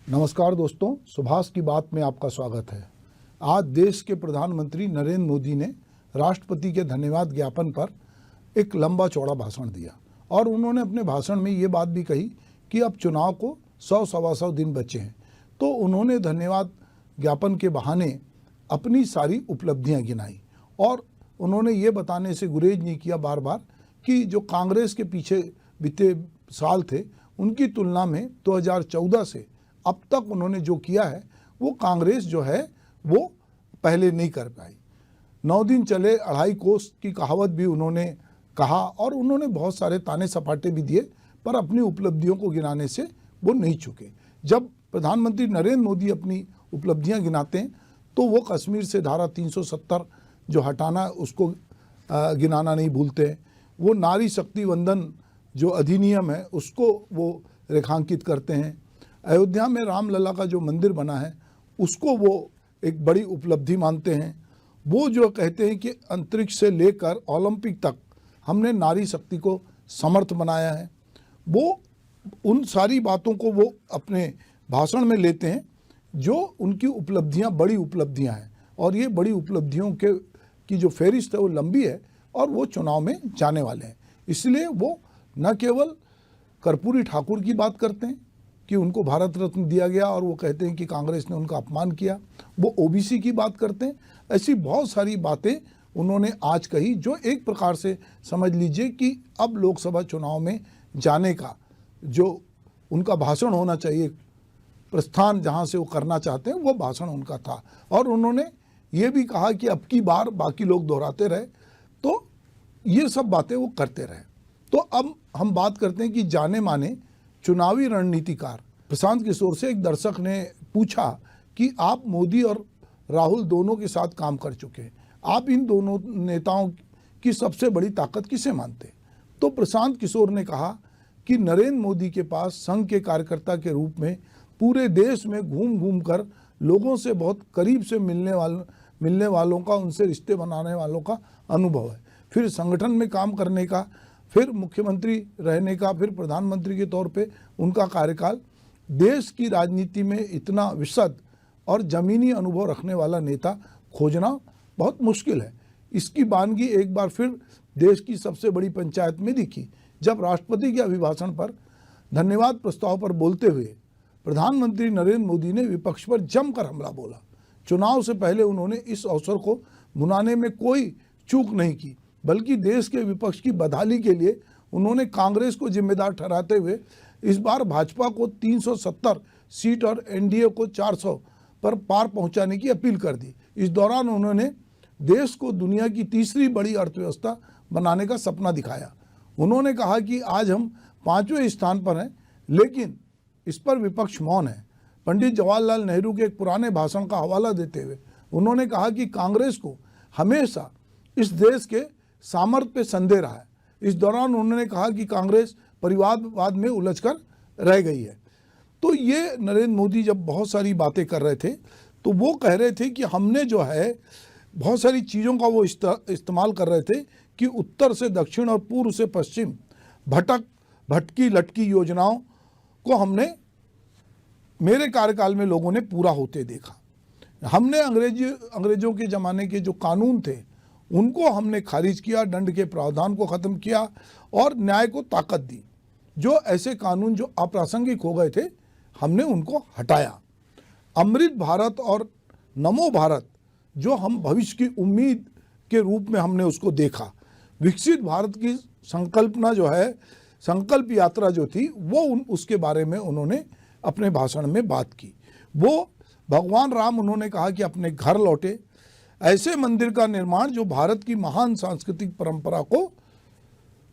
नमस्कार दोस्तों, सुभाष की बात में आपका स्वागत है। आज देश के प्रधानमंत्री नरेंद्र मोदी ने राष्ट्रपति के धन्यवाद ज्ञापन पर एक लंबा चौड़ा भाषण दिया और उन्होंने अपने भाषण में ये बात भी कही कि अब चुनाव को 100-125 दिन बचे हैं। तो उन्होंने धन्यवाद ज्ञापन के बहाने अपनी सारी उपलब्धियां गिनाई और उन्होंने ये बताने से गुरेज नहीं किया बार बार कि जो कांग्रेस के पीछे बीते साल थे उनकी तुलना में 2014 से अब तक उन्होंने जो किया है वो कांग्रेस जो है वो पहले नहीं कर पाई। 9 दिन चले 2.5 कोस की कहावत भी उन्होंने कहा और उन्होंने बहुत सारे ताने सपाटे भी दिए, पर अपनी उपलब्धियों को गिनाने से वो नहीं चुके। जब प्रधानमंत्री नरेंद्र मोदी अपनी उपलब्धियां गिनाते हैं तो वो कश्मीर से धारा 370 जो हटाना उसको गिनाना नहीं भूलते हैं। वो नारी शक्ति वंदन जो अधिनियम है उसको वो रेखांकित करते हैं। अयोध्या में रामलला का जो मंदिर बना है उसको वो एक बड़ी उपलब्धि मानते हैं। वो जो कहते हैं कि अंतरिक्ष से लेकर ओलंपिक तक हमने नारी शक्ति को समर्थ बनाया है, वो उन सारी बातों को वो अपने भाषण में लेते हैं जो उनकी उपलब्धियां बड़ी उपलब्धियां हैं। और ये बड़ी उपलब्धियों की जो फहरिस्त है वो लंबी है और वो चुनाव में जाने वाले हैं। इसलिए वो न केवल कर्पूरी ठाकुर की बात करते हैं कि उनको भारत रत्न दिया गया और वो कहते हैं कि कांग्रेस ने उनका अपमान किया, वो ओबीसी की बात करते हैं। ऐसी बहुत सारी बातें उन्होंने आज कही जो एक प्रकार से समझ लीजिए कि अब लोकसभा चुनाव में जाने का जो उनका भाषण होना चाहिए, प्रस्थान जहां से वो करना चाहते हैं वो भाषण उनका था। और उन्होंने ये भी कहा कि अब की बार बाकी लोग दोहराते रहे तो ये सब बातें वो करते रहे। तो अब हम बात करते हैं कि जाने माने चुनावी रणनीतिकार प्रशांत किशोर से एक दर्शक ने पूछा कि आप मोदी और राहुल दोनों के साथ काम कर चुके हैं, आप इन दोनों नेताओं की सबसे बड़ी ताकत किसे मानते हैं? तो प्रशांत किशोर ने कहा कि नरेंद्र मोदी के पास संघ के कार्यकर्ता के रूप में पूरे देश में घूम घूम कर लोगों से बहुत करीब से मिलने वालों का, उनसे रिश्ते बनाने वालों का अनुभव है, फिर संगठन में काम करने का, फिर मुख्यमंत्री रहने का, फिर प्रधानमंत्री के तौर पे उनका कार्यकाल। देश की राजनीति में इतना विशद और ज़मीनी अनुभव रखने वाला नेता खोजना बहुत मुश्किल है। इसकी बानगी एक बार फिर देश की सबसे बड़ी पंचायत में दिखी जब राष्ट्रपति के अभिभाषण पर धन्यवाद प्रस्ताव पर बोलते हुए प्रधानमंत्री नरेंद्र मोदी ने विपक्ष पर जमकर हमला बोला। चुनाव से पहले उन्होंने इस अवसर को भुनाने में कोई चूक नहीं की, बल्कि देश के विपक्ष की बदहाली के लिए उन्होंने कांग्रेस को जिम्मेदार ठहराते हुए इस बार भाजपा को 370 सीट और एनडीए को 400 पर पार पहुंचाने की अपील कर दी। इस दौरान उन्होंने देश को दुनिया की तीसरी बड़ी अर्थव्यवस्था बनाने का सपना दिखाया। उन्होंने कहा कि आज हम 5वें स्थान पर हैं, लेकिन इस पर विपक्ष मौन है। पंडित जवाहरलाल नेहरू के एक पुराने भाषण का हवाला देते हुए उन्होंने कहा कि कांग्रेस को हमेशा इस देश के सामर्थ्य पे संदेह रहा है। इस दौरान उन्होंने कहा कि कांग्रेस परिवारवाद में उलझकर रह गई है। तो ये नरेंद्र मोदी जब बहुत सारी बातें कर रहे थे तो वो कह रहे थे कि हमने जो है बहुत सारी चीज़ों का वो इस्तेमाल कर रहे थे कि उत्तर से दक्षिण और पूर्व से पश्चिम भटकी लटकी योजनाओं को हमने मेरे कार्यकाल में लोगों ने पूरा होते देखा। हमने अंग्रेजों के ज़माने के जो कानून थे उनको हमने खारिज किया, दंड के प्रावधान को ख़त्म किया और न्याय को ताकत दी। जो ऐसे कानून जो अप्रासंगिक हो गए थे हमने उनको हटाया। अमृत भारत और नमो भारत जो हम भविष्य की उम्मीद के रूप में हमने उसको देखा। विकसित भारत की संकल्पना जो है, संकल्प यात्रा जो थी वो उसके बारे में उन्होंने अपने भाषण में बात की। वो भगवान राम उन्होंने कहा कि अपने घर लौटे, ऐसे मंदिर का निर्माण जो भारत की महान सांस्कृतिक परंपरा को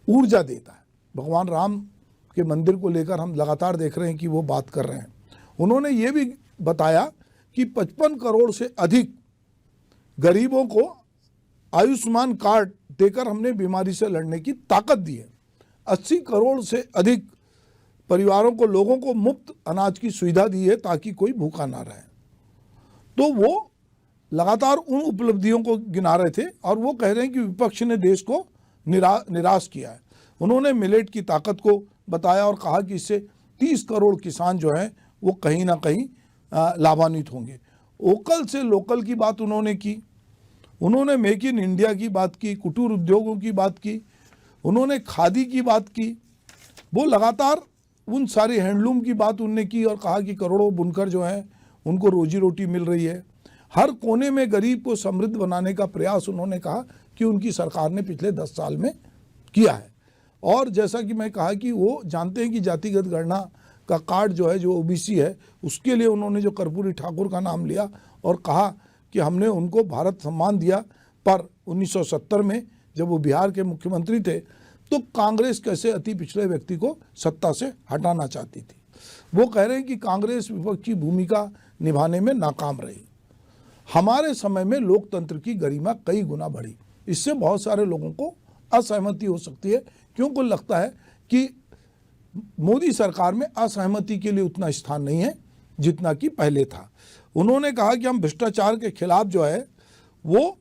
ऊर्जा देता है। भगवान राम के मंदिर को लेकर हम लगातार देख रहे हैं कि वो बात कर रहे हैं। उन्होंने ये भी बताया कि 55 करोड़ से अधिक गरीबों को आयुष्मान कार्ड देकर हमने बीमारी से लड़ने की ताकत दी है। 80 करोड़ से अधिक परिवारों को, लोगों को मुफ्त अनाज की सुविधा दी है ताकि कोई भूखा ना रहे। तो वो लगातार उन उपलब्धियों को गिना रहे थे और वो कह रहे हैं कि विपक्ष ने देश को निराश किया है। उन्होंने मिलेट की ताकत को बताया और कहा कि इससे 30 करोड़ किसान जो हैं वो कहीं ना कहीं लाभान्वित होंगे। वोकल से लोकल की बात उन्होंने की, उन्होंने मेक इन इंडिया की बात की, कुटीर उद्योगों की बात की, उन्होंने खादी की बात की। वो लगातार उन सारे हैंडलूम की बात उन्होंने की और कहा कि करोड़ों बुनकर जो हैं उनको रोजी रोटी मिल रही है। हर कोने में गरीब को समृद्ध बनाने का प्रयास उन्होंने कहा कि उनकी सरकार ने पिछले 10 साल में किया है। और जैसा कि मैं कहा कि वो जानते हैं कि जातिगत गणना का कार्ड जो है, जो ओबीसी है, उसके लिए उन्होंने जो कर्पूरी ठाकुर का नाम लिया और कहा कि हमने उनको भारत सम्मान दिया। पर 1970 में जब वो बिहार के मुख्यमंत्री थे तो कांग्रेस कैसे अति पिछड़े व्यक्ति को सत्ता से हटाना चाहती थी। वो कह रहे हैं कि कांग्रेस विपक्ष की भूमिका निभाने में नाकाम रही। हमारे समय में लोकतंत्र की गरिमा कई गुना बढ़ी। इससे बहुत सारे लोगों को असहमति हो सकती है, क्योंकि लगता है कि मोदी सरकार में असहमति के लिए उतना स्थान नहीं है जितना कि पहले था। उन्होंने कहा कि हम भ्रष्टाचार के खिलाफ जो है वो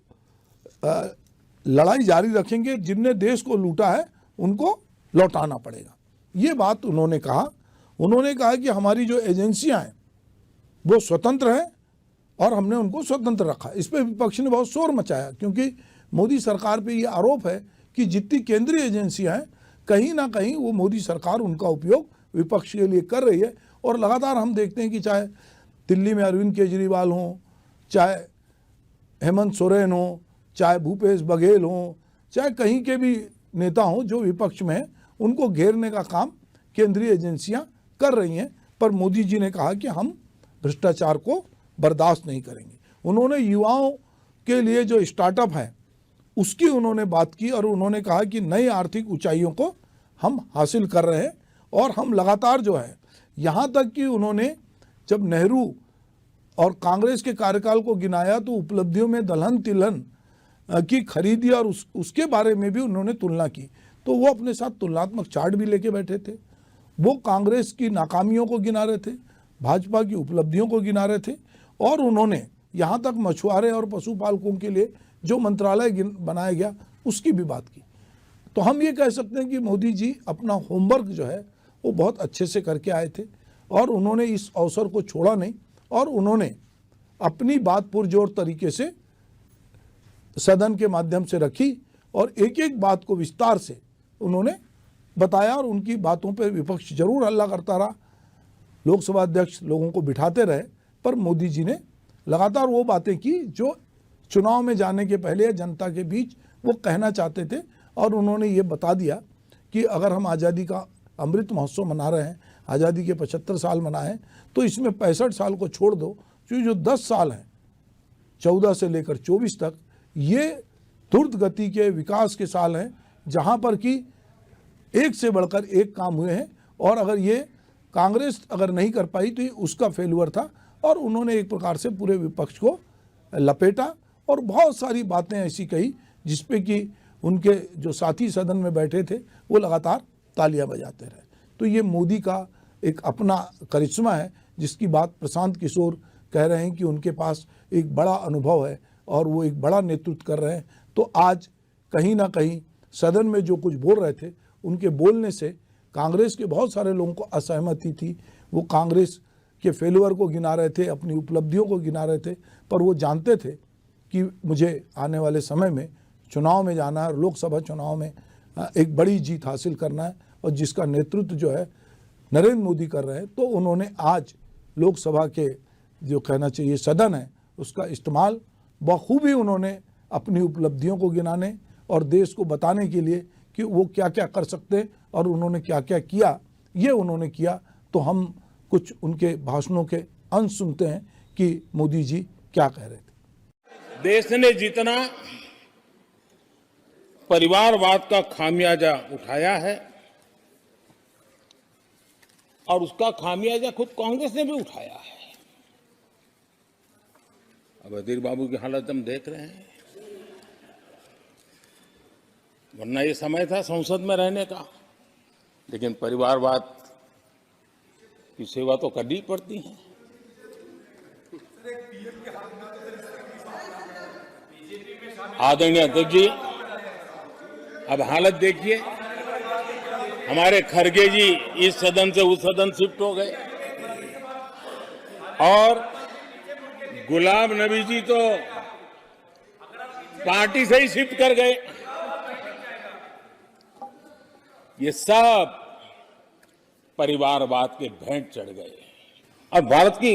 लड़ाई जारी रखेंगे, जिनने देश को लूटा है उनको लौटाना पड़ेगा। ये बात उन्होंने कहा। उन्होंने कहा कि हमारी जो एजेंसियां हैं वो स्वतंत्र हैं और हमने उनको स्वतंत्र रखा। इस पर विपक्ष ने बहुत शोर मचाया, क्योंकि मोदी सरकार पे ये आरोप है कि जितनी केंद्रीय एजेंसियां हैं कहीं ना कहीं वो मोदी सरकार उनका उपयोग विपक्ष के लिए कर रही है। और लगातार हम देखते हैं कि चाहे दिल्ली में अरविंद केजरीवाल हों, चाहे हेमंत सोरेन हों, चाहे भूपेश बघेल हों, चाहे कहीं के भी नेता हों जो विपक्ष में हैं, उनको घेरने का काम केंद्रीय एजेंसियां कर रही हैं। पर मोदी जी ने कहा कि हम भ्रष्टाचार को बर्दाश्त नहीं करेंगे। उन्होंने युवाओं के लिए जो स्टार्टअप है उसकी उन्होंने बात की और उन्होंने कहा कि नई आर्थिक ऊंचाइयों को हम हासिल कर रहे हैं और हम लगातार जो है, यहाँ तक कि उन्होंने जब नेहरू और कांग्रेस के कार्यकाल को गिनाया तो उपलब्धियों में दलहन तिलहन की खरीदी और उसके बारे में भी उन्होंने तुलना की। तो वो अपने साथ तुलनात्मक चार्ट भी लेके बैठे थे। वो कांग्रेस की नाकामियों को गिना रहे थे, भाजपा की उपलब्धियों को गिना रहे थे और उन्होंने यहाँ तक मछुआरे और पशुपालकों के लिए जो मंत्रालय बनाया गया उसकी भी बात की। तो हम ये कह सकते हैं कि मोदी जी अपना होमवर्क जो है वो बहुत अच्छे से करके आए थे और उन्होंने इस अवसर को छोड़ा नहीं और उन्होंने अपनी बात पुरजोर तरीके से सदन के माध्यम से रखी और एक एक बात को विस्तार से उन्होंने बताया और उनकी बातों पर विपक्ष जरूर हल्ला करता रहा। लोकसभा अध्यक्ष लोगों को बिठाते रहे, पर मोदी जी ने लगातार वो बातें की जो चुनाव में जाने के पहले जनता के बीच वो कहना चाहते थे। और उन्होंने ये बता दिया कि अगर हम आज़ादी का अमृत महोत्सव मना रहे हैं, आज़ादी के 75 साल मनाएं, तो इसमें 65 साल को छोड़ दो, जो 10 साल हैं 14 से लेकर 24 तक, ये द्रुत गति के विकास के साल हैं, जहां पर कि एक से बढ़कर एक काम हुए हैं। और अगर ये कांग्रेस अगर नहीं कर पाई तो ये उसका फेल्यूर था। और उन्होंने एक प्रकार से पूरे विपक्ष को लपेटा और बहुत सारी बातें ऐसी कही जिसपे कि उनके जो साथी सदन में बैठे थे वो लगातार तालियां बजाते रहे। तो ये मोदी का एक अपना करिश्मा है, जिसकी बात प्रशांत किशोर कह रहे हैं कि उनके पास एक बड़ा अनुभव है और वो एक बड़ा नेतृत्व कर रहे हैं। तो आज कहीं ना कहीं सदन में जो कुछ बोल रहे थे, उनके बोलने से कांग्रेस के बहुत सारे लोगों को असहमति थी। वो कांग्रेस के फेल्यूर को गिना रहे थे, अपनी उपलब्धियों को गिना रहे थे, पर वो जानते थे कि मुझे आने वाले समय में चुनाव में जाना है और लोकसभा चुनाव में एक बड़ी जीत हासिल करना है और जिसका नेतृत्व जो है नरेंद्र मोदी कर रहे हैं। तो उन्होंने आज लोकसभा के जो कहना चाहिए सदन है उसका इस्तेमाल बखूबी उन्होंने अपनी उपलब्धियों को गिनाने और देश को बताने के लिए कि वो क्या क्या कर सकते हैं और उन्होंने क्या क्या किया, ये उन्होंने किया। तो हम कुछ उनके भाषणों के अंश सुनते हैं कि मोदी जी क्या कह रहे थे। देश ने जितना परिवारवाद का खामियाजा उठाया है और उसका खामियाजा खुद कांग्रेस ने भी उठाया है। अब अधीर बाबू की हालत हम देख रहे हैं, वरना ये समय था संसद में रहने का, लेकिन परिवारवाद की सेवा तो करनी पड़ती है। आदरणीय अध्यक्ष जी, अब हालत देखिए, हमारे खड़गे जी इस सदन से उस सदन शिफ्ट हो गए, और गुलाम नबी जी तो पार्टी से ही शिफ्ट कर गए। ये सब परिवारवाद के भेंट चढ़ गए और भारत की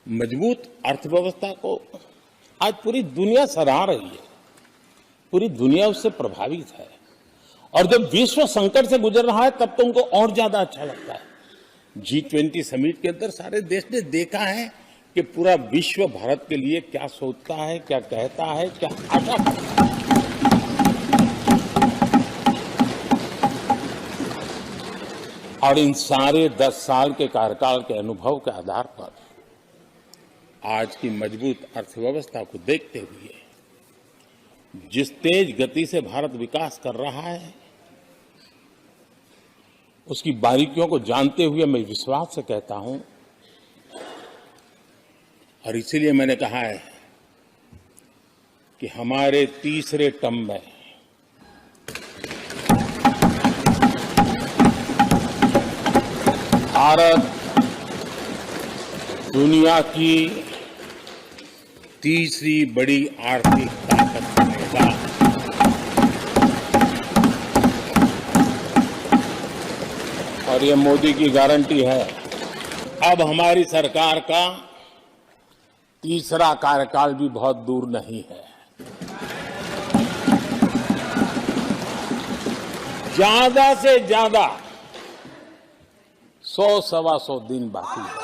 मजबूत अर्थव्यवस्था को आज पूरी दुनिया सराह रही है, पूरी दुनिया उससे प्रभावित है। और जब विश्व संकट से गुजर रहा है तब तो उनको और ज्यादा अच्छा लगता है। G20 समिट के अंदर सारे देश ने देखा है कि पूरा विश्व भारत के लिए क्या सोचता है, क्या कहता है, क्या आशा करता है। और इन सारे 10 साल के कार्यकाल के अनुभव के आधार पर आज की मजबूत अर्थव्यवस्था को देखते हुए जिस तेज गति से भारत विकास कर रहा है, उसकी बारीकियों को जानते हुए मैं विश्वास से कहता हूं, और इसीलिए मैंने कहा है कि हमारे तीसरे टर्म में भारत दुनिया की तीसरी बड़ी आर्थिक ताकत बनेगा। और ये मोदी की गारंटी है। अब हमारी सरकार का तीसरा कार्यकाल भी बहुत दूर नहीं है। ज्यादा से ज्यादा 100-125 दिन बाकी है।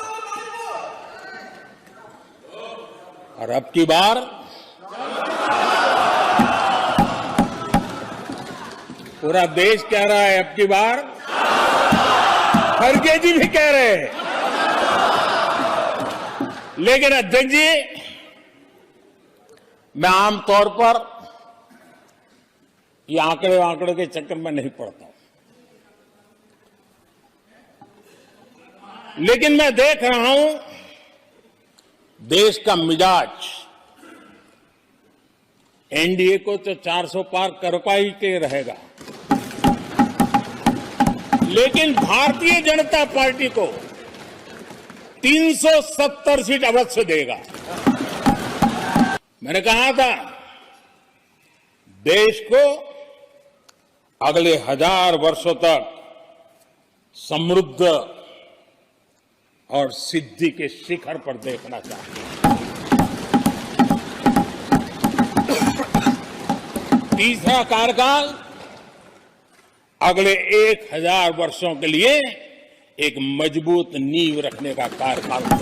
और अब की बार पूरा देश कह रहा है, अब की बार खड़गे जी भी कह रहे हैं। लेकिन अध्यक्ष जी, मैं आमतौर पर ये आंकड़े के चक्कर में नहीं पड़ता हूं, लेकिन मैं देख रहा हूं देश का मिजाज एनडीए को तो 400 पार कर पाई के रहेगा, लेकिन भारतीय जनता पार्टी को 370 सीट अवश्य देगा। मैंने कहा था देश को अगले 1000 वर्षों तक समृद्ध और सिद्धि के शिखर पर देखना चाहिए। तीसरा कार्यकाल अगले 1000 वर्षों के लिए एक मजबूत नींव रखने का कार्यकाल है।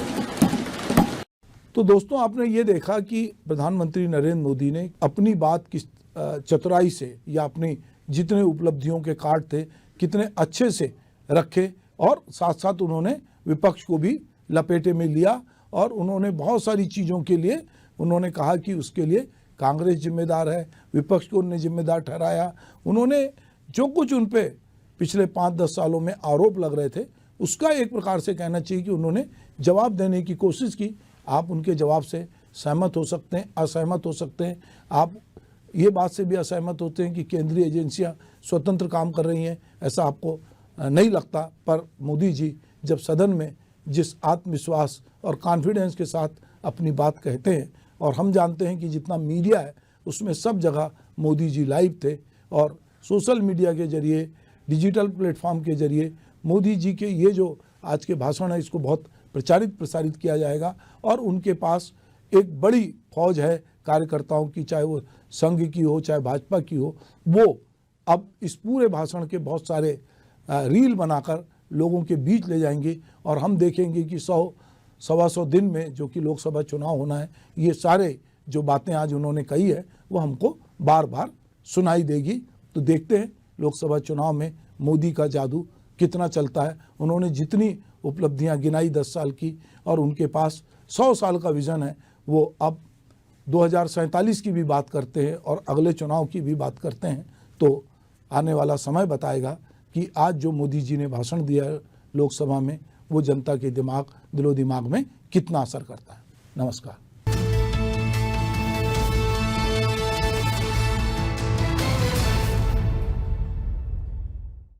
तो दोस्तों, आपने ये देखा कि प्रधानमंत्री नरेंद्र मोदी ने अपनी बात किस चतुराई से या अपनी जितने उपलब्धियों के कार्ड थे कितने अच्छे से रखे, और साथ साथ उन्होंने विपक्ष को भी लपेटे में लिया और उन्होंने बहुत सारी चीज़ों के लिए उन्होंने कहा कि उसके लिए कांग्रेस जिम्मेदार है, विपक्ष को उन्होंने जिम्मेदार ठहराया। उन्होंने जो कुछ उन पे पिछले 5-10 सालों में आरोप लग रहे थे उसका एक प्रकार से कहना चाहिए कि उन्होंने जवाब देने की कोशिश की। आप उनके जवाब से सहमत हो सकते हैं, असहमत हो सकते हैं, आप ये बात से भी असहमत होते हैं कि केंद्रीय एजेंसियां स्वतंत्र काम कर रही हैं, ऐसा आपको नहीं लगता। पर मोदी जी जब सदन में जिस आत्मविश्वास और कॉन्फिडेंस के साथ अपनी बात कहते हैं, और हम जानते हैं कि जितना मीडिया है उसमें सब जगह मोदी जी लाइव थे, और सोशल मीडिया के जरिए, डिजिटल प्लेटफॉर्म के जरिए मोदी जी के ये जो आज के भाषण है इसको बहुत प्रसारित किया जाएगा। और उनके पास एक बड़ी फौज है कार्यकर्ताओं की, चाहे वो संघ की हो चाहे भाजपा की हो। वो अब इस पूरे भाषण के बहुत सारे रील बनाकर लोगों के बीच ले जाएंगे, और हम देखेंगे कि 100-125 दिन में जो कि लोकसभा चुनाव होना है, ये सारे जो बातें आज उन्होंने कही है वो हमको बार बार सुनाई देगी। तो देखते हैं लोकसभा चुनाव में मोदी का जादू कितना चलता है। उन्होंने जितनी उपलब्धियां गिनाई 10 साल की, और उनके पास 100 साल का विजन है, वो अब 2047 की भी बात करते हैं और अगले चुनाव की भी बात करते हैं। तो आने वाला समय बताएगा कि आज जो मोदी जी ने भाषण दिया है लोकसभा में वो जनता के दिलो दिमाग में कितना असर करता है। नमस्कार।